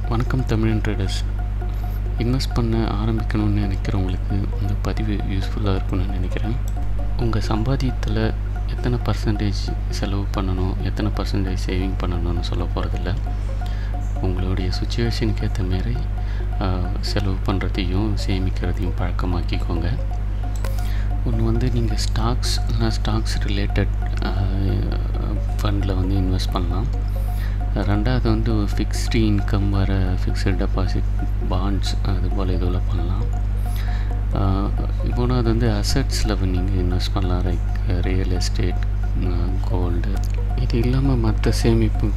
வணக்கம் தமிழன் traders. Invest பண்ண ஆரம்பிக்கணும்னு நினைக்கிறவங்களுக்கு இந்த பதிவு யூஸ்ஃபுல்லாக இருக்கும்னு நினைக்கிறேன். உங்கள் சம்பாத்தியத்தில் எத்தனை பர்சன்டேஜ் செலவு பண்ணணும், எத்தனை பர்சன்டேஜ் சேவிங் பண்ணணும்னு சொல்ல போகிறதில்ல. உங்களுடைய சுச்சுவேஷனுக்கு ஏற்ற மாரி செலவு பண்ணுறதையும் சேமிக்கிறதையும் பழக்கமாக்கிக்கோங்க. ஒன்று நீங்கள் ஸ்டாக்ஸ் ரிலேட்டட் ஃபண்டில் இன்வெஸ்ட் பண்ணலாம். ரெண்டாவது ஒரு ஃபிக்ஸ்டு இன்கம் வர ஃபிக்ஸ்டு டெபாசிட் பாண்ட்ஸ் அது போல் இதுவில் பண்ணலாம். மூணாவது அசட்ஸில் நீங்கள் இன்வெஸ்ட் பண்ணலாம், லைக் ரியல் எஸ்டேட், கோல்டு. இது இல்லாமல் மற்ற சேமிப்பு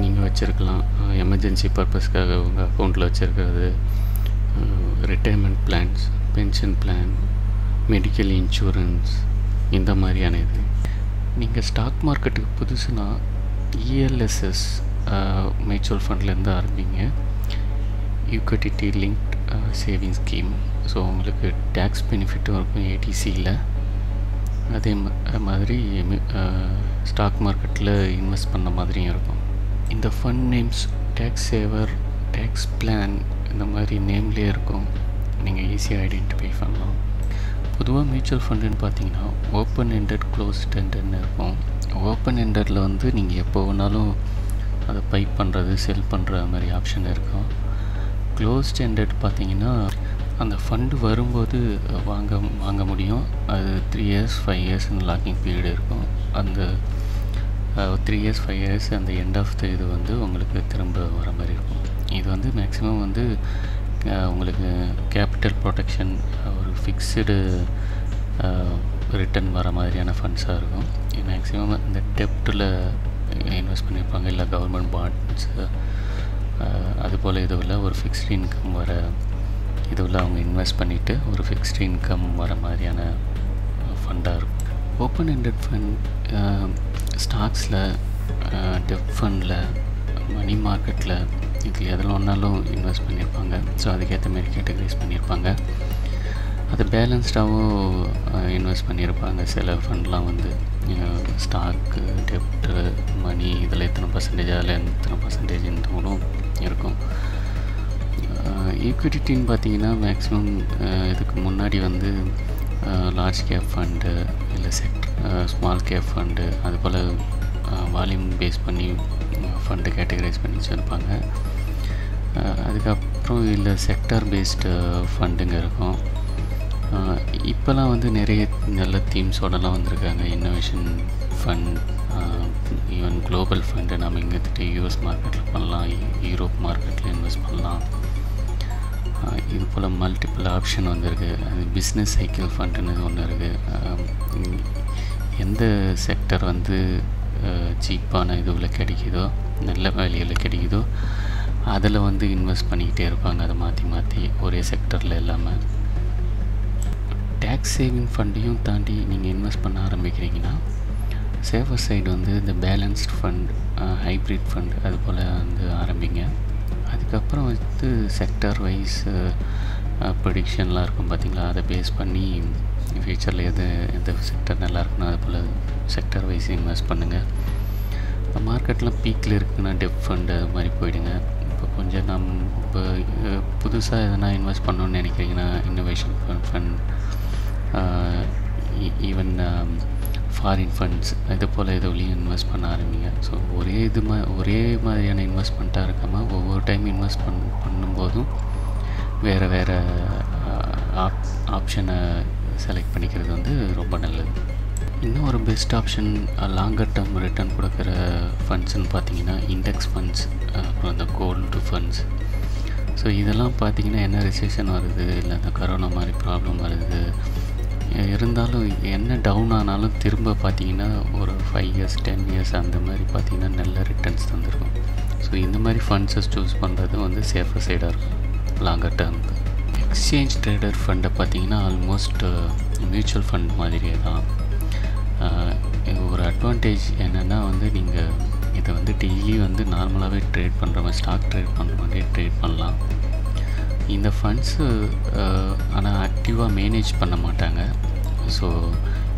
நீங்கள் வச்சுருக்கலாம். எமர்ஜென்சி பர்பஸ்க்காக உங்கள் அக்கௌண்ட்டில் வச்சுருக்கிறது, retirement plans, pension plan, medical insurance, இந்த மாதிரியான இது. நீங்கள் ஸ்டாக் மார்க்கெட்டுக்கு புதுசுனா இஎல்எஸ்எஸ் மியூச்சுவல் ஃபண்ட்லேருந்து ஆரம்பிங்க. Equity linked saving scheme. So உங்களுக்கு டேக்ஸ் பெனிஃபிட்டும் இருக்கும் ஏடிசியில். அதே மாதிரி ஸ்டாக் மார்க்கெட்டில் இன்வெஸ்ட் பண்ண மாதிரியும் இருக்கும். இந்த fund names tax saver, tax plan இந்த மாதிரி நேம்லேயே இருக்கும். நீங்கள் ஈஸியாக ஐடென்டிஃபை பண்ணலாம். பொதுவாக மியூச்சுவல் ஃபண்டுன்னு பார்த்தீங்கன்னா ஓப்பன் எண்டட், க்ளோஸ்ட் எண்டட்னு இருக்கும். ஓப்பன் எண்டடில் நீங்கள் எப்போ வேணாலும் அதை பை பண்ணுறது, செல் பண்ணுற மாதிரி ஆப்ஷன் இருக்கும். க்ளோஸ்ட் எண்டட் பார்த்தீங்கன்னா அந்த ஃபண்டு வரும்போது வாங்க முடியும். அது 3 years 5 yearsன்னு லாக்கிங் பீரியட் இருக்கும். அந்த 3 years 5 years அந்த எண்ட் ஆஃப் த இது உங்களுக்கு திரும்ப வர மாதிரி இருக்கும். இது மேக்ஸிமம் உங்களுக்கு கேபிட்டல் ப்ரொடெக்ஷன், ஒரு ஃபிக்ஸ்டு ரிட்டர்ன் வர மாதிரியான ஃபண்ட்ஸாக இருக்கும். மேக்ஸிமம் இந்த டெப்ட்டில் இன்வெஸ்ட் பண்ணியிருப்பாங்க, இல்லை கவர்மெண்ட் பாண்ட்ஸு அதுபோல் இதுவில் ஒரு ஃபிக்ஸ்டு இன்கம் வர இதுவில் அவங்க இன்வெஸ்ட் பண்ணிவிட்டு ஒரு ஃபிக்ஸ்டு இன்கம் வர மாதிரியான ஃபண்டாக இருக்கும். ஓப்பன் எண்டட் ஃபண்ட் ஸ்டாக்ஸில், டெப்ட் ஃபண்டில், மணி மார்க்கெட்டில் இது எதில் ஒன்றாலும் இன்வெஸ்ட் பண்ணியிருப்பாங்க. ஸோ அதுக்கேற்ற மாரி கேட்டகரைஸ் பண்ணியிருப்பாங்க. அது பேலன்ஸ்டாகவும் இன்வெஸ்ட் பண்ணியிருப்பாங்க. சில ஃபண்ட்லாம் ஸ்டாக்கு, டெப்ட்டு, மணி இதில் எத்தனை பர்சன்டேஜ், அதில் எத்தனை பர்சன்டேஜ் இன்றும் இருக்கும். ஈக்விட்டின்னு பார்த்தீங்கன்னா மேக்ஸிமம் இதுக்கு முன்னாடி லார்ஜ் கேப் ஃபண்டு, இல்லை ஸ்மால் கேப் ஃபண்டு, அதுபோல் வால்யூம் பேஸ் பண்ணி ஃபண்டு கேட்டகரைஸ் பண்ணி வச்சுருப்பாங்க. அதுக்கப்புறம் இல்லை செக்டார் பேஸ்டு ஃபண்டுங்க இருக்கும். இப்போலாம் நிறைய நல்ல தீம்ஸோடலாம் வந்திருக்காங்க. Innovation fund, even global fund. நம்ம இங்கே யூஎஸ் மார்க்கெட்டில் பண்ணலாம், யூரோப் மார்க்கெட்டில் இன்வெஸ்ட் பண்ணலாம். இது போல் மல்டிபிள் ஆப்ஷன் வந்திருக்கு. அது பிஸ்னஸ் சைக்கிள் ஃபண்டுன்னு ஒன்று இருக்குது. எந்த செக்டர் சீப்பான இதுவில் கிடைக்குதோ, நல்ல வேலையில் கிடைக்குதோ அதில் இன்வெஸ்ட் பண்ணிக்கிட்டே இருப்பாங்க. அதை மாற்றி ஒரே செக்டரில் இல்லாமல். டேக்ஸ் சேவிங் ஃபண்டையும் தாண்டி நீங்கள் இன்வெஸ்ட் பண்ண ஆரம்பிக்கிறீங்கன்னா சேஃபர் சைடு இந்த பேலன்ஸ்ட் ஃபண்ட், ஹைப்ரிட் ஃபண்ட் அது போல் ஆரம்பிங்க. அதுக்கப்புறம் செக்டர் வைஸ் ப்ரொடிக்ஷன்லாம் இருக்கும் பார்த்தீங்களா, அதை பேஸ் பண்ணி ஃப்யூச்சரில் எந்த செக்டர் நல்லா இருக்குன்னா அது போல் செக்டர் வைஸ் இன்வெஸ்ட் பண்ணுங்கள். மார்க்கெட்லாம் பீக்கில் இருக்குன்னா டெப்ட் ஃபண்டு அது மாதிரி போயிடுங்க. இப்போ கொஞ்சம் இப்போ புதுசாக எதனா இன்வெஸ்ட் பண்ணணுன்னு நினைக்கிறீங்கன்னா innovation fund, even foreign funds இது போல் இதுலேயும் இன்வெஸ்ட் பண்ண ஆரம்பிங்க. ஸோ ஒரே மாதிரியான இன்வெஸ்ட்மெண்ட்டாக இருக்காமல் ஒவ்வொரு டைம் இன்வெஸ்ட் பண்ணும்போதும் வேறு ஆப்ஷனை செலக்ட் பண்ணிக்கிறது ரொம்ப நல்லது. இன்னும் ஒரு best option longer term return கொடுக்குற ஃபண்ட்ஸ்ன்னு பார்த்தீங்கன்னா இண்டெக்ஸ் ஃபண்ட்ஸ், அப்புறம் இந்த கோல்டு ஃபண்ட்ஸ். ஸோ இதெல்லாம் பார்த்தீங்கன்னா என்ன ரிசெஷன் வருது, இல்லை இந்த கரோனா மாதிரி ப்ராப்ளம் வருது இருந்தாலும் என்ன டவுன் ஆனாலும் திரும்ப பார்த்தீங்கன்னா ஒரு 5 years 10 years அந்த மாதிரி பார்த்தீங்கன்னா நல்ல ரிட்டர்ன்ஸ் தந்துருக்கும். ஸோ இந்த மாதிரி ஃபண்ட்ஸை சூஸ் பண்ணுறது சேஃபர் சைடாக இருக்கும் லாங்கர் டேர்முக்கு. எக்ஸ்சேஞ்ச் ட்ரேடர் ஃபண்டை பார்த்தீங்கன்னா ஆல்மோஸ்ட் மியூச்சுவல் ஃபண்ட் மாதிரியே தான். ஒரு அட்வான்டேஜ் என்னென்னா நீங்கள் இதை டெய்லி நார்மலாகவே ட்ரேட் பண்ணுற மாதிரி, ஸ்டாக் ட்ரேட் பண்ணுற மாதிரியே ட்ரேட் பண்ணலாம். இந்த ஃபண்ட்ஸு ஆனால் ஆக்டிவாக மேனேஜ் பண்ண மாட்டாங்க. ஸோ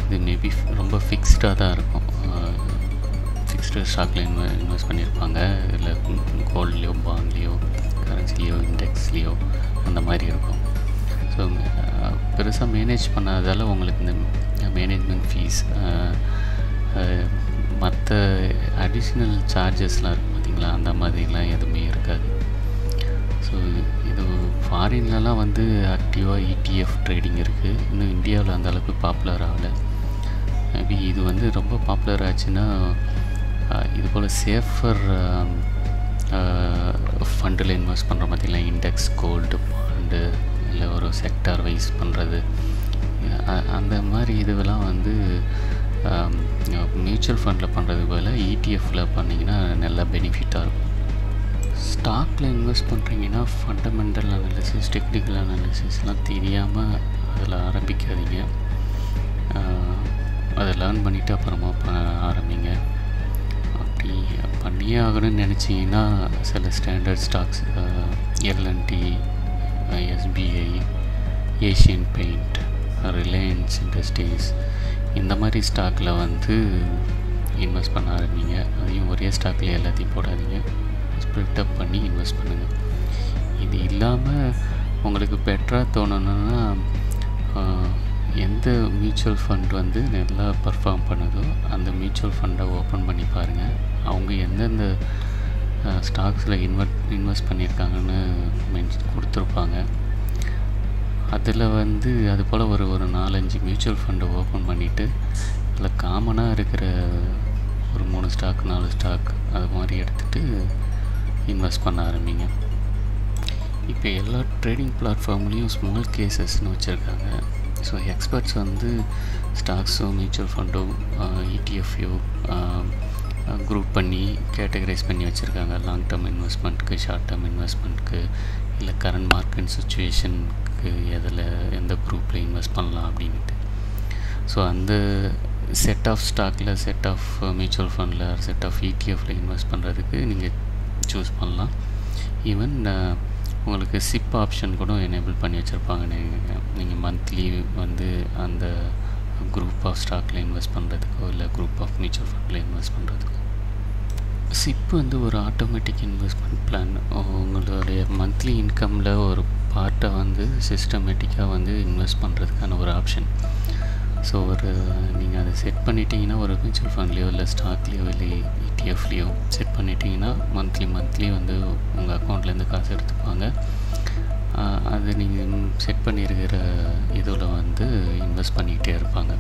இது மேபி ரொம்ப ஃபிக்ஸ்டாக தான் இருக்கும். ஃபிக்ஸ்டு ஸ்டாக்கில் இன்வெஸ்ட் பண்ணியிருப்பாங்க, இல்லை கோல்ட்லேயோ பாண்ட்லேயோ மாதிரி இருக்கும். ஸோ பெருசாக மேனேஜ் பண்ணாததால் உங்களுக்கு இந்த மேனேஜ்மெண்ட் ஃபீஸ் மற்ற அடிஷ்னல் சார்ஜஸ்லாம் இருக்கும் பார்த்திங்களா, அந்த மாதிரிலாம் எதுவுமே இருக்காது. ஸோ இது ஃபாரின்லலாம் வந்து ஆக்டிவாக ETF ட்ரேடிங் இருக்குது. இன்னும் இந்தியாவில் அந்த அளவுக்கு பாப்புலர் ஆகலை. மேபி இது வந்து ரொம்ப பாப்புலர் ஆச்சுன்னா இது போல் சேஃபர் ஃபண்டில் இன்வெஸ்ட் பண்ணுற பார்த்திங்களா, இண்டெக்ஸ், கோல்டு, பாண்டு, இல்லை ஒரு செக்டார் வைஸ் பண்ணுறது, அந்த மாதிரி இதுவெல்லாம் வந்து மியூச்சுவல் ஃபண்டில் பண்ணுறதுக்கு பதிலாக ETFயில் பண்ணிங்கன்னா நல்லா பெனிஃபிட்டாக இருக்கும். ஸ்டாக்கில் இன்வெஸ்ட் பண்ணுறீங்கன்னா ஃபண்டமெண்டல் அனாலிசிஸ், டெக்னிக்கல் அனாலிசிஸ்லாம் தெரியாமல் அதில் ஆரம்பிக்காதீங்க. அதை லேர்ன் பண்ணிவிட்டு அப்புறமா ஆரம்பிங்க. அப்படி பண்ணியே ஆகணும்னு நினச்சிங்கன்னா சில standard stocks, L&T, SBI, Asian paint, Reliance industries, இந்த மாதிரி ஸ்டாக்கில் வந்து இன்வெஸ்ட் பண்ண ஆரம்பிங்க. அதையும் ஒரே ஸ்டாக்கில் எல்லாத்தையும் போடாதீங்க, ஸ்ப்ளிட் அப் பண்ணி இன்வெஸ்ட் பண்ணுங்கள். இது இல்லாமல் உங்களுக்கு பெட்டராக தோணணுன்னா எந்த மியூச்சுவல் ஃபண்ட் வந்து நல்லா பர்ஃபார்ம் பண்ணுதோ அந்த மியூச்சுவல் ஃபண்டை ஓப்பன் பண்ணி பாருங்கள். அவங்க எந்தெந்த ஸ்டாக்ஸில் இன்வெஸ்ட் பண்ணியிருக்காங்கன்னு கொடுத்துருப்பாங்க. அதில் வந்து அது போல் ஒரு 4-5 மியூச்சுவல் ஃபண்டை ஓப்பன் பண்ணிவிட்டு அதில் காமனாக இருக்கிற ஒரு 3 ஸ்டாக் 4 ஸ்டாக் அது மாதிரி எடுத்துகிட்டு இன்வெஸ்ட் பண்ண ஆரம்பிங்க. இப்போ எல்லா ட்ரேடிங் பிளாட்ஃபார்ம்லேயும் ஸ்மால் கேசஸ்னு வச்சுருக்காங்க. ஸோ எக்ஸ்பர்ட்ஸ் வந்து ஸ்டாக்ஸோ மியூச்சுவல் ஃபண்டோ ETFயோ குரூப் பண்ணி கேட்டகரைஸ் பண்ணி வச்சுருக்காங்க. லாங் டேர்ம் இன்வெஸ்ட்மெண்ட்க்கு, ஷார்ட் டேர்ம் இன்வெஸ்ட்மெண்ட்க்கு, இல்லை கரண்ட் மார்க்கெட் சுச்சுவேஷனுக்கு எந்த குரூப்பில் இன்வெஸ்ட் பண்ணலாம் அப்படின்ட்டு. ஸோ அந்த செட் ஆஃப் ஸ்டாக்கில், செட் ஆஃப் மியூச்சுவல் ஃபண்டில், செட் ஆஃப் ETFயில் இன்வெஸ்ட் பண்ணுறதுக்கு நீங்கள் சூஸ் பண்ணலாம். ஈவன் உங்களுக்கு சிப் ஆப்ஷன் கூட எனேபிள் பண்ணி வச்சுருப்பாங்க. நீங்கள் மந்த்லி வந்து அந்த குரூப் ஆஃப் ஸ்டாக்கில் இன்வெஸ்ட் பண்ணுறதுக்கோ இல்லை குரூப் ஆஃப் மியூச்சுவல் ஃபண்டில் இன்வெஸ்ட் பண்ணுறதுக்கோ. சிப் வந்து ஒரு ஆட்டோமேட்டிக் இன்வெஸ்ட்மெண்ட் பிளான். உங்களுடைய மந்த்லி இன்கமில் ஒரு பார்ட்டை வந்து சிஸ்டமேட்டிக்காக வந்து இன்வெஸ்ட் பண்ணுறதுக்கான ஒரு ஆப்ஷன். ஸோ நீங்கள் அதை செட் பண்ணிட்டீங்கன்னா ஒரு மியூச்சுவல் ஃபண்ட்லேயோ இல்லை ஸ்டாக்லேயோ இல்லை ETFலேயோ செட் பண்ணிட்டீங்கன்னா மந்த்லி வந்து உங்கள் அக்கௌண்ட்லேருந்து காசு எடுத்துப்பாங்க. அது நீங்கள் செட் பண்ணியிருக்கிற இதில் வந்து இன்வெஸ்ட் பண்ணிக்கிட்டே இருப்பாங்க.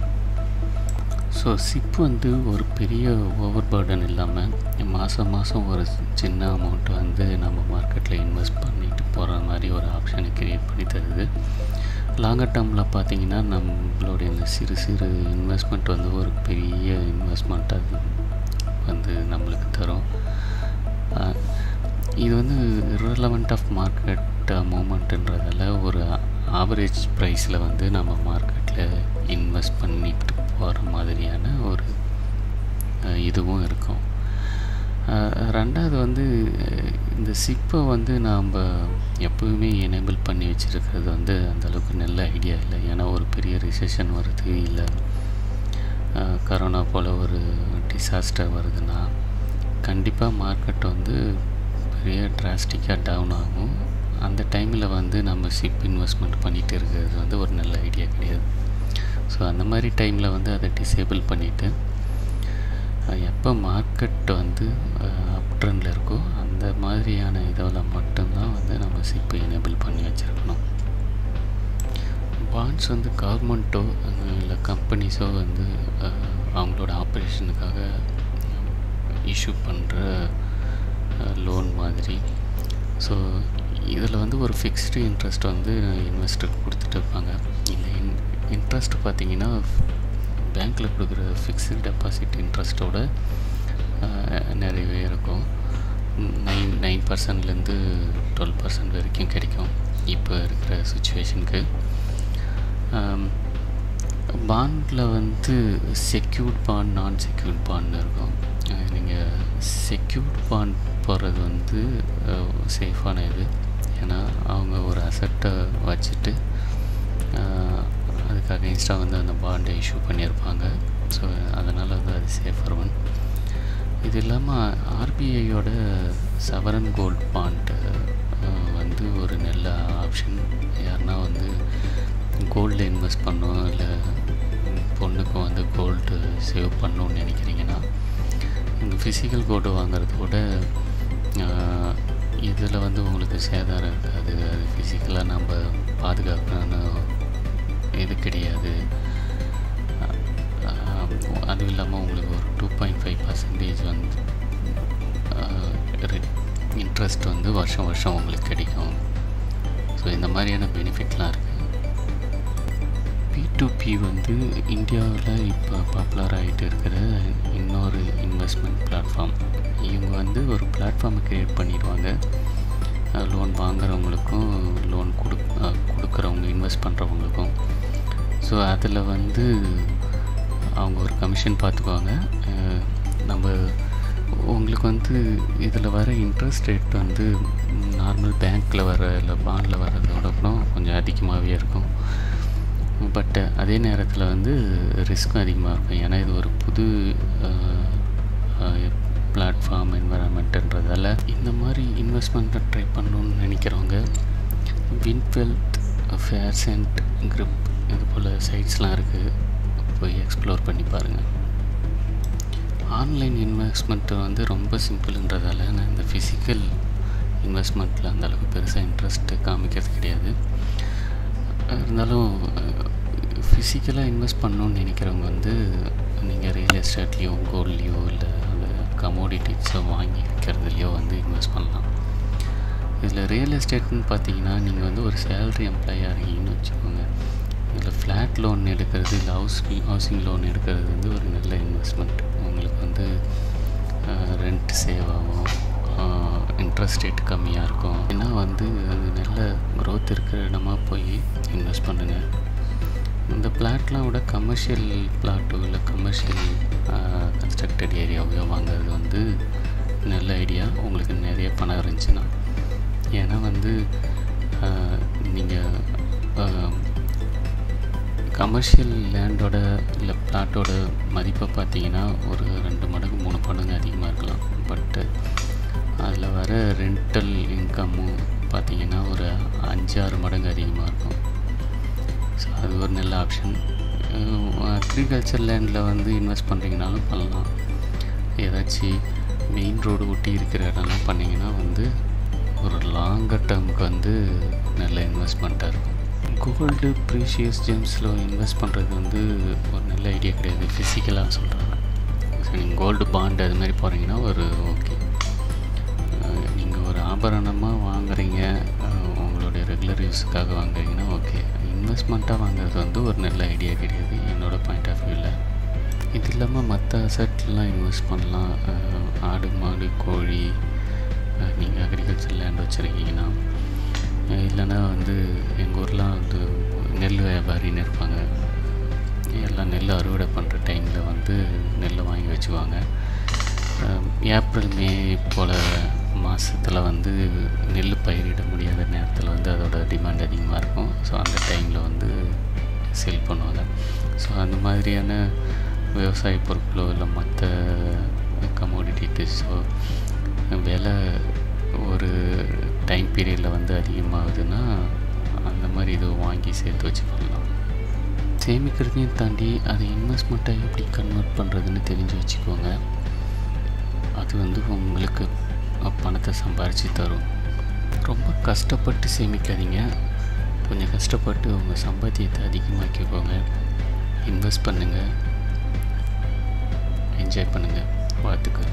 ஸோ சிப் வந்து ஒரு பெரிய ஓவர் பர்டன் இல்லாமல் மாதம் ஒரு சின்ன அமௌண்ட்டை வந்து நம்ம மார்க்கெட்டில் இன்வெஸ்ட் பண்ணிட்டு போகிற மாதிரி ஒரு ஆப்ஷனை க்ரியேட் பண்ணி தருது. லாங்கர் டேர்மில் பார்த்திங்கன்னா நம்மளுடைய இந்த சிறு இன்வெஸ்ட்மெண்ட் வந்து ஒரு பெரிய இன்வெஸ்ட்மெண்ட்டாக வந்து நம்மளுக்கு தரும். இது வந்து ரிலவெண்ட் ஆஃப் மார்க்கெட் மூமெண்ட்டுன்றதால ஒரு ஆவரேஜ் ப்ரைஸில் வந்து நம்ம மார்க்கெட்டில் இன்வெஸ்ட் பண்ணிட்டு போகிற மாதிரியான ஒரு இதுவும் இருக்கும். ரெண்டாவது வந்து இந்த சிப்பை வந்து நாம் எப்போவுமே எனேபிள் பண்ணி வச்சுருக்கிறது வந்து அந்தளவுக்கு நல்ல ஐடியா இல்லை. ஏன்னா ஒரு பெரிய ரிசெஷன் வருது, இல்லை கரோனா போல் ஒரு டிசாஸ்டர் வருதுன்னா கண்டிப்பாக மார்க்கெட் வந்து பெரிய டிராஸ்டிக்காக டவுன் ஆகும். அந்த டைமில் வந்து நம்ம சிப் இன்வெஸ்ட்மெண்ட் பண்ணிகிட்டு இருக்கிறது வந்து ஒரு நல்ல ஐடியா கிடையாது. ஸோ அந்த மாதிரி டைமில் வந்து அதை டிசேபிள் பண்ணிவிட்டு எப்போ மார்க்கெட் வந்து அப் ட்ரெண்டில் இருக்கோ அந்த மாதிரியான இதில் மட்டும்தான் வந்து நம்ம சிப்பை எனேபிள் பண்ணி வச்சுருக்கணும். பாண்ட்ஸ் வந்து கவர்மெண்ட்டோ இல்லை கம்பெனிஸோ வந்து அவங்களோட ஆப்ரேஷனுக்காக இஷ்யூ பண்ணுற லோன் மாதிரி. ஸோ இதில் வந்து ஒரு ஃபிக்ஸ்டு இன்ட்ரெஸ்ட் வந்து இன்வெஸ்டருக்கு கொடுத்துட்டு இருப்பாங்க. இந்த இன்ட்ரெஸ்ட் பார்த்திங்கன்னா பேங்க்கில் கொடுக்குற ஃபிக்ஸ்டு டெபாசிட் இன்ட்ரெஸ்ட்டோட நிறையவே இருக்கும். 9% 12% வரைக்கும் கிடைக்கும் இப்போ இருக்கிற சுச்சுவேஷனுக்கு. பாண்டில் வந்து செக்யூர்ட் பாண்ட், நான் செக்யூர்ட் பாண்ட் இருக்கும். நீங்கள் செக்யூர்ட் பாண்ட் போகிறது வந்து சேஃபான இது. ஏன்னா அவங்க ஒரு அசட்டை வச்சுட்டு அதுக்கு அகைன்ஸ்டாக வந்து அந்த பாண்டை இஷ்யூ பண்ணியிருப்பாங்க. ஸோ அதனால் வந்து அது சேஃபர் ஒன். இது இல்லாமல் RBIயோட சவரன் கோல்ட் பாண்ட் வந்து ஒரு நல்ல ஆப்ஷன். கோல்டில் இன்வெஸ்ட் பண்ணணும், இல்லை பொண்ணுக்கு வந்து கோல்டு சேவ் பண்ணணுன்னு நினைக்கிறீங்கன்னா, இந்த ஃபிசிக்கல் கோல்டு வாங்குறத விட இதில் வந்து உங்களுக்கு சேதாரம் இருக்காது. அது ஃபிசிக்கலாக நம்ம பாதுகாக்கணும்னு இது கிடையாது. அதுவும் இல்லாமல் உங்களுக்கு ஒரு 2.5% வந்து இன்ட்ரெஸ்ட் வந்து வருஷம் வருஷம் உங்களுக்கு கிடைக்கும். ஸோ இந்த மாதிரியான பெனிஃபிட்லாம் இருக்குது. P2P வந்து இந்தியாவில் இப்போ பாப்புலர் ஆகிட்டு இருக்கிற இன்னொரு இன்வெஸ்ட்மெண்ட் பிளாட்ஃபார்ம். இவங்க வந்து ஒரு பிளாட்ஃபார்மை க்ரியேட் பண்ணிடுவாங்க. லோன் வாங்குறவங்களுக்கும் லோன் கொடுக்குறவங்க இன்வெஸ்ட் பண்ணுறவங்களுக்கும். ஸோ அதில் வந்து அவங்க ஒரு கமிஷன் பார்த்துக்குவாங்க. நம்ம உங்களுக்கு வந்து இதில் வர இன்ட்ரெஸ்ட் ரேட் வந்து நார்மல் பேங்க்கில் வர இல்லை பாண்டில் வர்றதோட கூட கொஞ்சம் அதிகமாகவே இருக்கும். பட் அதே நேரத்தில் வந்து ரிஸ்க்கும் அதிகமாக இருக்கும். ஏன்னா இது ஒரு புது பிளாட்ஃபார்ம் என்வரான்மெண்ட்டுன்றதால இந்த மாதிரி இன்வெஸ்ட்மெண்ட்டை ட்ரை பண்ணணுன்னு நினைக்கிறவங்க வின்வெல்த், ஃபேர்சென்ட், கிரிப் இது போல் சைட்ஸ்லாம் இருக்குது. போய் எக்ஸ்ப்ளோர் பண்ணி பாருங்கள். ஆன்லைன் இன்வெஸ்ட்மெண்ட்டு வந்து ரொம்ப சிம்பிள்ன்றதால நான் இந்த ஃபிசிக்கல் இன்வெஸ்ட்மெண்ட்டில் அந்தளவுக்கு பெருசாக இன்ட்ரெஸ்ட்டு காமிக்கிறது கிடையாது. இருந்தாலும் ஃபிசிக்கலாக இன்வெஸ்ட் பண்ணணுன்னு நினைக்கிறவங்க வந்து நீங்கள் ரியல் எஸ்டேட்லேயோ கோல்ட்லேயோ இல்லை அந்த கமோடிட்டிஸை வாங்கி விற்கிறதுலையோ வந்து இன்வெஸ்ட் பண்ணலாம். இதில் ரியல் எஸ்டேட்னு பார்த்தீங்கன்னா நீங்கள் வந்து ஒரு சேலரி எம்ப்ளாயாக இருக்கீங்கன்னு வச்சுக்கோங்க. இதில் ஃப்ளாட் லோன் எடுக்கிறது இல்லை ஹவுசிங் லோன் எடுக்கிறது வந்து ஒரு நல்ல இன்வெஸ்ட்மெண்ட். உங்களுக்கு வந்து ரெண்ட் சேவ் ஆகும், இன்ட்ரெஸ்ட் ரேட் கம்மியாக இருக்கும். ஏன்னா வந்து அது நல்ல க்ரோத் இருக்கிற இடமா போய் இன்வெஸ்ட் பண்ணுங்கள். இந்த பிளாட்லாம் விட கமர்ஷியல் பிளாட்டோ இல்லை கமர்ஷியல் கன்ஸ்ட்ரக்டட் ஏரியாவையோ வாங்குறது வந்து நல்ல ஐடியா உங்களுக்கு நிறைய பணம் இருந்துச்சுன்னா. ஏன்னா வந்து நீங்கள் கமர்ஷியல் லேண்டோட இல்லை பிளாட்டோட மதிப்பை பார்த்தீங்கன்னா ஒரு 2 மடங்கு 3 மடங்கு அதிகமாக இருக்கலாம். பட்டு அதில் வர ரெண்டல் இன்கம்மும் பார்த்திங்கன்னா ஒரு 5-6 மடங்கு அதிகமாக இருக்கும். ஸோ அது ஒரு நல்ல ஆப்ஷன். அக்ரிகல்ச்சர் லேண்டில் வந்து இன்வெஸ்ட் பண்ணுறீங்கனாலும் பண்ணலாம். ஏதாச்சும் மெயின் ரோடு ஒட்டி இருக்கிற இடம்லாம் பண்ணிங்கன்னா வந்து ஒரு லாங்கர் டேர்முக்கு வந்து நல்ல இன்வெஸ்ட்மெண்ட்டாக இருக்கும். கோல்டு, ப்ரீஷியஸ் ஜெம்ஸில் இன்வெஸ்ட் பண்ணுறது வந்து ஒரு நல்ல ஐடியா கிடையாது, ஃபிசிக்கலாக சொல்கிறாங்க. ஸோ நீங்கள் கோல்டு பாண்ட் அது மாதிரி போகிறீங்கன்னா ஒரு ஓகே. நீங்கள் ஒரு ஆபரணமாக வாங்குறீங்க, உங்களுடைய ரெகுலர் யூஸுக்காக வாங்குறீங்கன்னா ஓகே. இன்வெஸ்ட்மெண்ட்டாக வாங்குறது வந்து ஒரு நல்ல ஐடியா கிடையாது என்னோடய பாயிண்ட் ஆஃப் வியூவில். இது இல்லாமல் மற்ற அசட்லாம் இன்வெஸ்ட் பண்ணலாம். ஆடு, மாடு, கோழி, நீங்கள் அக்ரிகல்ச்சர் லேண்ட் வச்சுருக்கீங்கன்னா, இல்லைன்னா வந்து எங்கள் ஊர்லாம் வந்து நெல் வியாபாரின்னு இருப்பாங்க. எல்லாம் நெல் அறுவடை பண்ணுற டைமில் வந்து நெல்லை வாங்கி வச்சுக்குவாங்க. ஏப்ரல், மே போல் மாதத்தில் வந்து நெல் பயிரிட முடியாத நேரத்தில் வந்து அதோட டிமாண்ட் அதிகமாக இருக்கும். ஸோ அந்த டைமில் வந்து சேல் பண்ணுவாங்க. ஸோ அந்த மாதிரியான விவசாய பொருட்களோ இல்லை மற்ற கமோடிட்டிஸோ விலை ஒரு டைம் பீரியடில் வந்து அதிகமாகுதுன்னா அந்த மாதிரி இது வாங்கி சேர்த்து வச்சு பண்ணலாம். சேமிக்கிறதையும் தாண்டி அதை இன்வெஸ்ட்மெண்ட்டை எப்படி கன்வெர்ட் பண்ணுறதுன்னு தெரிஞ்சு வச்சுக்கோங்க. அது வந்து உங்களுக்கு பணத்தை சம்பாரித்து தரும். ரொம்ப கஷ்டப்பட்டு சேமிக்காதீங்க. கொஞ்சம் கஷ்டப்பட்டு உங்கள் சம்பாத்தியத்தை அதிகமாக்கிக்கோங்க. இன்வெஸ்ட் பண்ணுங்கள், என்ஜாய் பண்ணுங்கள். வாழ்த்துக்கள்.